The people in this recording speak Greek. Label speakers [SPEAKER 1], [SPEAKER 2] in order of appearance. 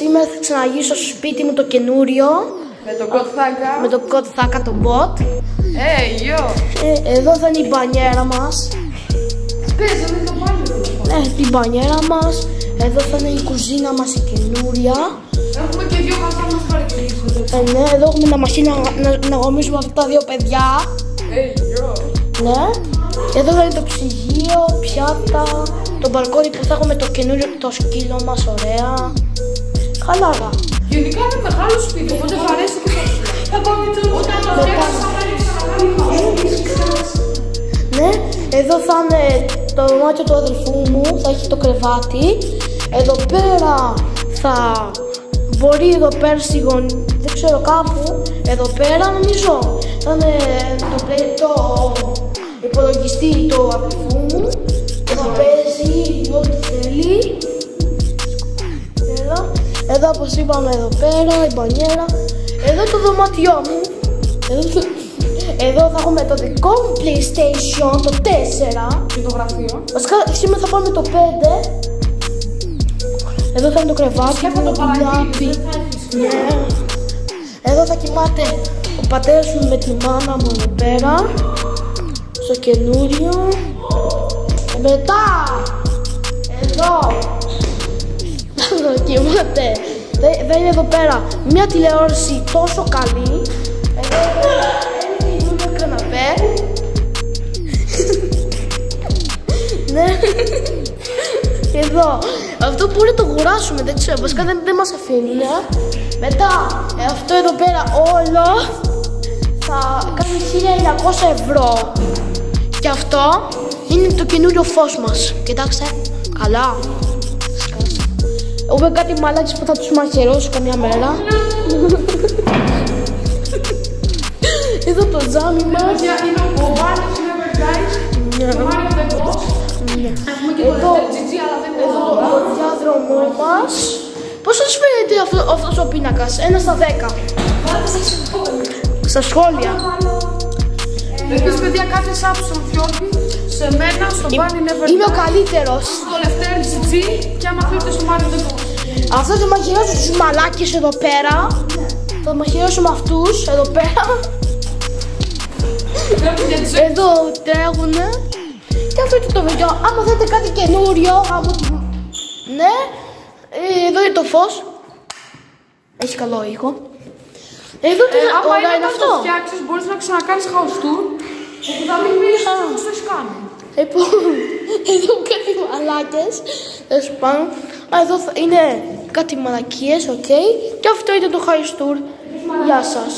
[SPEAKER 1] σήμερα θα ξαναγυρίσω στο σπίτι μου το καινούριο.
[SPEAKER 2] Με το God Thaka.
[SPEAKER 1] Με το God Thaka, το bot.
[SPEAKER 2] Yo.
[SPEAKER 1] Εδώ θα είναι η μπανιέρα μας.
[SPEAKER 2] Πες, δεν είναι το μπάνιο.
[SPEAKER 1] Την μπανιέρα μας. Εδώ θα είναι η κουζίνα μας η καινούρια.
[SPEAKER 2] Έχουμε και δύο χαρτιά να μας παρακολουθήσετε.
[SPEAKER 1] Ναι, εδώ έχουμε να μαχαίρι να γομίσουμε αυτά τα δύο παιδιά.
[SPEAKER 2] Yo.
[SPEAKER 1] Ναι. Εδώ θα είναι το ψυγείο, πιάτα, το μπαλκόνι που θα έχουμε το καινούριο το σκύλο μας, ωραία. Χαλάρα.
[SPEAKER 2] Γενικά είναι μεγάλο σπίτι, οπότε θα αρέσει και θα πάμε όταν το φτιάξεις θα
[SPEAKER 1] ναι, εδώ θα είναι το δωμάτιο του αδελφού μου, θα έχει το κρεβάτι. Εδώ πέρα θα μπορεί εδώ πέρα στη γωνία, δεν ξέρω κάπου, εδώ πέρα νομίζω θα είναι το υπολογιστή του αδελφού μου. Θα παίζει ό,τι θέλει. Εδώ όπως είπαμε εδώ πέρα, η μπανιέρα. Εδώ το δωμάτιό μου. Εδώ θα έχουμε το δικό μου PlayStation, το 4.
[SPEAKER 2] Και το γραφείο.
[SPEAKER 1] Βασικά σήμερα θα πάμε το 5. Εδώ θα είναι το κρεβάτι μου, το λάπη. Ναι. Εδώ θα κοιμάται ο πατέρας μου με τη μάνα μου εδώ πέρα. Στο καινούριο. Μετά εδώ θα κοιμάται. Δεν είναι εδώ πέρα μια τηλεόραση τόσο καλή. Εδώ πέρα ένα καινούριο καναπέ. Ναι. Εδώ. Αυτό μπορεί να το αγοράσουμε, δεν ξέρω. Βασικά δεν μας αφήνουν. Μετά αυτό εδώ πέρα όλο θα κάνει 1900 ευρώ. Και αυτό είναι το καινούριο φως μας. Κοιτάξτε. Καλά. Έχουμε κάτι μαλάκες που θα τους μαχαιρώσω καμιά μέρα. Εδώ το τζάμι μας.
[SPEAKER 2] Είναι ο Μποβάνης, never guys. Το Mario the Boss. Έχουμε και το GG, αλλά δεν είναι
[SPEAKER 1] εδώ το διάδρομό μας. Πώς σας φαίνεται αυτός ο πίνακας, 1 στα 10. Στα σχόλια.
[SPEAKER 2] Επίσης παιδιά κάντε subs στον Φιόρκη, σε μένα, στο Bunny Never
[SPEAKER 1] Είμαι ο
[SPEAKER 2] Dies,
[SPEAKER 1] καλύτερος.
[SPEAKER 2] στο Λευτέρη GG και άμα θέλετε στο Mario the Boss.
[SPEAKER 1] Αυτό θα μαχαιρώσω τους μαλάκες εδώ πέρα. Θα μαχαιρώσω με αυτούς εδώ πέρα. Εδώ τρέχουνε. Και αυτό είναι το βίντεο. Άμα θέλετε κάτι καινούριο, ναι, εδώ είναι το φως. Έχει καλό ήχο. Εδώ
[SPEAKER 2] άμα
[SPEAKER 1] είναι
[SPEAKER 2] είναι
[SPEAKER 1] αυτό.
[SPEAKER 2] να το φτιάξεις, μπορείς να ξανακάνεις house tour και θα μην μείνεις όπως το έχεις κάνει.
[SPEAKER 1] Λοιπόν, εδώ κάτι μαλάκες. Εδώ είναι κάτι μαλακίες, οκ. Και αυτό ήταν το house tour. Γεια σας.